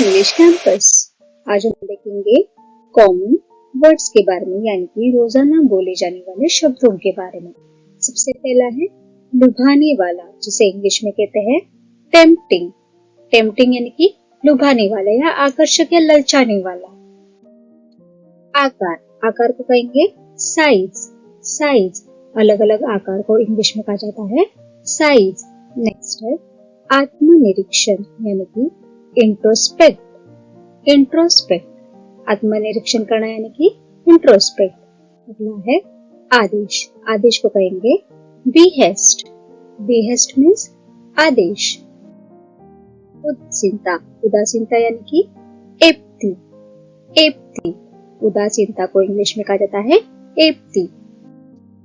English campus. आज हम देखेंगे कॉमन वर्ड्स के बारे में, यानी कि रोजाना बोले जाने वाले शब्दों के बारे में। सबसे पहला है लुभाने वाला, जिसे इंग्लिश में कहते हैं टेम्पटिंग। टेम्पटिंग यानी कि लुभाने वाला या आकर्षक या ललचाने वाला। आकार, आकार को कहेंगे साइज। साइज, अलग अलग आकार को इंग्लिश में कहा जाता है साइज। नेक्स्ट है आत्मनिरीक्षण, यानी कि इंट्रोस्पेक्ट। इंट्रोस्पेक्ट, आत्मनिरीक्षण करना यानी कि इंट्रोस्पेक्ट। अगला है आदेश। आदेश को कहेंगे बीहेस्ट। बीहेस्ट मीन्स आदेश। उदासीनता, उदासीनता यानी कि एप्थी। एप्थी, उदासीनता को इंग्लिश में कहा जाता है एप्थी।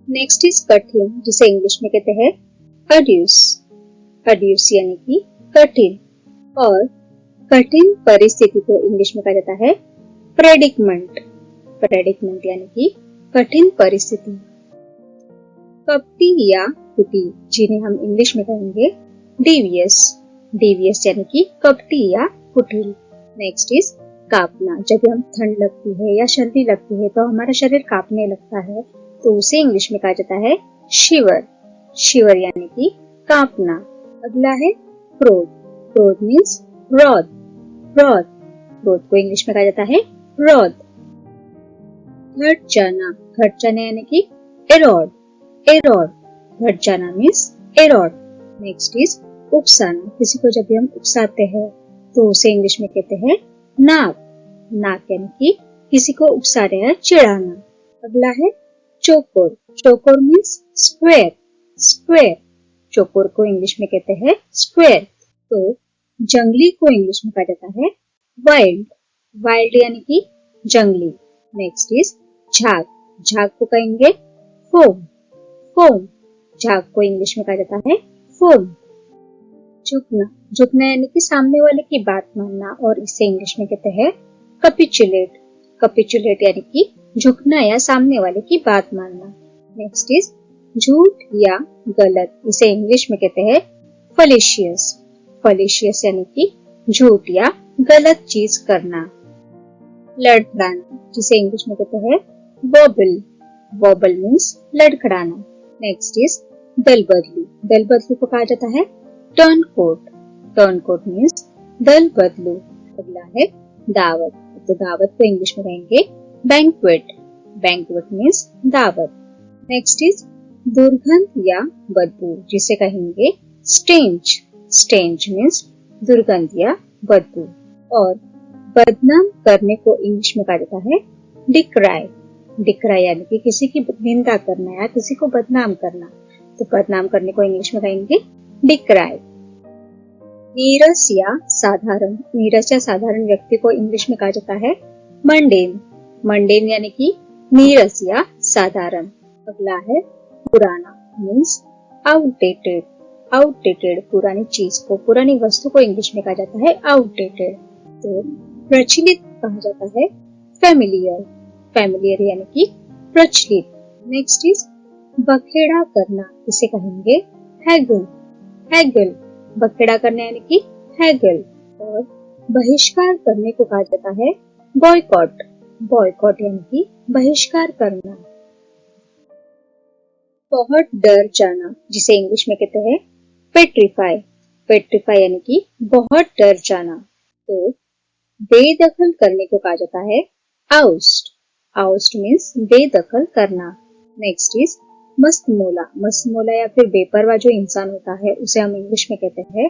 नेक्स्ट इज कठिन, जिसे इंग्लिश में कहते हैं अड्यूस। अड्यूस यानी कि कठिन। और कठिन परिस्थिति को इंग्लिश में कहा जाता है प्रेडिकमेंट। प्रेडिकमेंट यानी कि कठिन परिस्थिति। कपटी या कुटिल, जिन्हें हम इंग्लिश में कहेंगे डेवियस। डेवियस यानी कि कपटी या कुटिल। नेक्स्ट इज कांपना। जब हम ठंड लगती है या सर्दी लगती है तो हमारा शरीर कांपने लगता है, तो उसे इंग्लिश में कहा जाता है शिवर। शिवर यानी कि कांपना। अगला है क्रोध। क्रोध मीन्स क्रोध। क्रोध, क्रोध को इंग्लिश में कहा जाता है क्रोध। घट जाना। घट जाना यानी कि एरोड। एरोड, घट जाना मीन्स एरोड। नेक्स्ट इज उकसाना। किसी को जब हम उकसाते हैं तो उसे इंग्लिश में कहते हैं नाक। नाक यानी कि किसी को उकसाना या चिढ़ाना। अगला है चौकोर। चौकोर मीन्स स्क्वायर। स्क्वायर, चौकोर को इंग्लिश में कहते हैं स्क्वायर। तो जंगली को इंग्लिश में कहा जाता है वाइल्ड। वाइल्ड यानी कि जंगली। नेक्स्ट इज झाग। झाग को कहेंगे फोम। फोम, झाग को इंग्लिश में कहा जाता है फोम। झुकना। झुकना यानी कि सामने वाले की बात मानना, और इसे इंग्लिश में कहते हैं कैपिचुलेट। कैपिचुलेट यानी कि झुकना या सामने वाले की बात मानना। नेक्स्ट इज झूठ या गलत, इसे इंग्लिश में कहते हैं फैलेशियस। फैलेशियस यानी कि झूठ या गलत चीज करना। लड़खड़ाना, जिसे इंग्लिश में कहते हैं वॉबल। वॉबल मीन्स लड़खड़ाना। नेक्स्ट इज दल बदलू। दल बदलू को कहा जाता है turncoat. Turncoat means दल बदलू। अगला है दावत। तो दावत को इंग्लिश में कहेंगे बैंक्वेट। बैंक्वेट मीन्स दावत। नेक्स्ट इज दुर्गंध या बदबू, जिसे कहेंगे स्टेंज। स्टेंज मीन्स दुर्गंध या बदबू। और बदनाम करने को इंग्लिश में कहा जाता है डिक्राई। डिक्राई यानी कि किसी की निंदा करना या किसी को बदनाम करना, तो बदनाम करने को इंग्लिश में कहेंगे डिक्राई। नीरस या साधारण। नीरस या साधारण व्यक्ति को इंग्लिश में कहा जाता है मंडेन। मंडेन यानी कि नीरस या साधारण। अगला है पुराना मीन्स आउटडेटेड। आउटडेटेड, पुरानी चीज को, पुरानी वस्तु को इंग्लिश में कहा जाता है आउटडेटेड। तो प्रचलित कहा जाता है फेमिलियर। फेमिलियर यानी कि प्रचलित। नेक्स्ट इज बखेड़ा करना, इसे कहेंगे हैगल। हैगल, बखेड़ा करना यानी कि हैगल। और बहिष्कार करने को कहा जाता है बॉयकॉट। बॉयकॉट यानी कि बहिष्कार करना। बहुत डर जाना, जिसे इंग्लिश में कहते हैं पेट्रीफाई। पेट्रीफाई यानी कि बहुत डर जाना। तो बेदखल करने को कहा जाता है आउस्ट। आउस्ट मीन्स बेदखल करना। Next is मस्तमोला। मस्तमोला या फिर बेपरवाह जो इंसान होता है उसे हम इंग्लिश में कहते हैं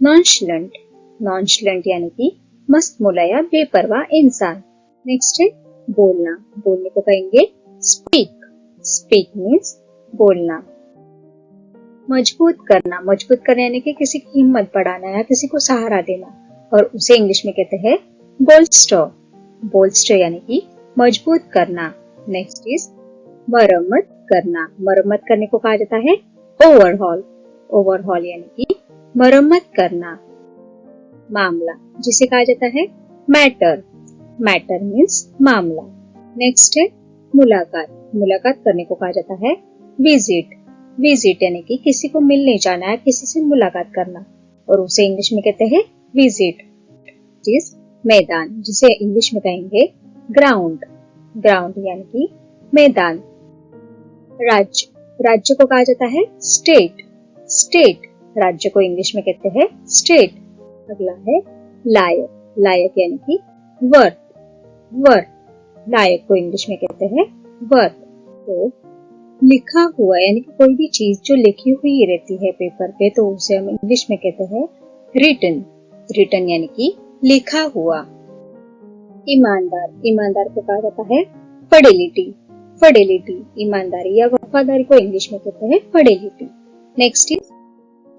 नॉनशलेंट। नॉनशलेंट यानी कि मस्तमोला या बेपरवाह इंसान। नेक्स्ट है बोलना। बोलने को कहेंगे स्पीक। स्पीक मीन्स बोलना। मजबूत करना। मजबूत करना यानी कि किसी की हिम्मत बढ़ाना या किसी को सहारा देना, और उसे इंग्लिश में कहते हैं बोल्स्टर। बोल्स्टर यानी कि मजबूत करना। नेक्स्ट इज मरम्मत करना। मरम्मत करने को कहा जाता है ओवरहॉल। ओवरहॉल यानी कि मरम्मत करना। मामला, जिसे कहा जाता है मैटर। मैटर मीन्स मामला। नेक्स्ट है मुलाकात। मुलाकात करने को कहा जाता है विजिट। विजिट यानी कि किसी को मिलने जाना है, किसी से मुलाकात करना, और उसे इंग्लिश में कहते हैं विजिट। मैदान जिसे इंग्लिश में कहेंगे ग्राउंड, ग्राउंड यानी कि मैदान। राज्य, राज्य को कहा जाता है स्टेट, स्टेट राज्य को इंग्लिश में कहते हैं स्टेट। अगला है लायक, लायक यानी कि वर्थ, वर्थ लायक को इंग्लिश में कहते हैं वर्थ। तो लिखा हुआ यानी कि कोई भी चीज जो लिखी हुई रहती है पेपर पे तो उसे हम इंग्लिश में कहते हैं रिटन, रिटन यानी कि लिखा हुआ। ईमानदार, ईमानदार को कहा जाता है फिडेलिटी, फिडेलिटी ईमानदारी या वफादारी को इंग्लिश में कहते हैं फिडेलिटी। नेक्स्ट इज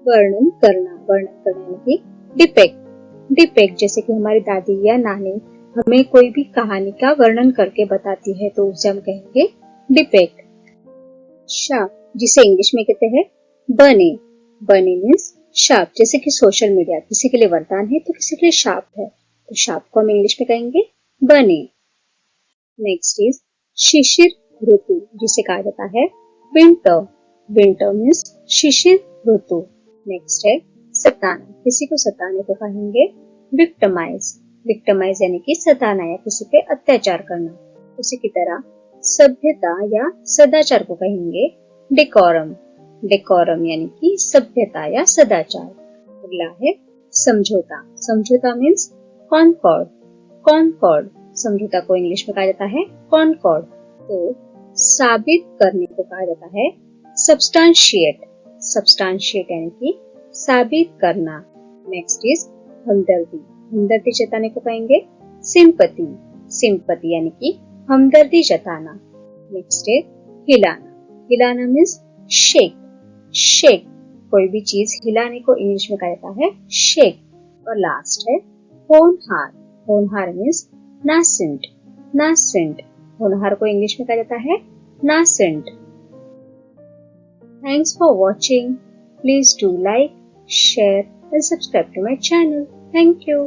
वर्णन करना, वर्णन करना यानी कि डिपेक्ट, डिपेक्ट जैसे कि हमारी दादी या नानी हमें कोई भी कहानी का वर्णन करके बताती है तो उसे हम कहेंगे डिपेक्ट। शार्प जिसे इंग्लिश में कहते हैं बने, बने मीन्स शार्प जैसे कि सोशल मीडिया किसी के लिए वरदान है तो किसी के लिए शार्प है तो शार्प को हम इंग्लिश में कहेंगे बने। नेक्स्ट इज शिशिर ऋतु जिसे कहा जाता है विंटर, विंटर मीन्स शिशिर ऋतु। नेक्स्ट है सताना, किसी को सताने को कहेंगे विक्टिमाइज, विक्टिमाइज यानी कि सताना या किसी पे अत्याचार करना। उसी की तरह सभ्यता या सदाचार को कहेंगे डेकोरम, डेकोरम यानी कि सभ्यता या सदाचार। अगला है समझौता, समझौता मीन्स कॉनकॉर्ड, कॉनकॉर्ड समझौता को इंग्लिश में कहा जाता है कॉनकॉर्ड। तो साबित करने को कहा जाता है सब्सटेंशिएट, सब्सटेंशिएट यानी कि साबित करना। नेक्स्ट इज हमदर्दी, हमदर्दी जताने को कहेंगे सिंपैथी, सिंपैथी यानी कि हमदर्दी जताना। नेक्स्ट है हिलाना, हिलाना मीन्स शेक, शेक कोई भी चीज हिलाने को इंग्लिश में कहा जाता है शेक। और लास्ट है होनहार, होनहार मीन्स नासेंट, नासेंट होनहार को इंग्लिश में कहा जाता है nascent. Thanks for watching, please do like, share and subscribe to my channel. Thank you.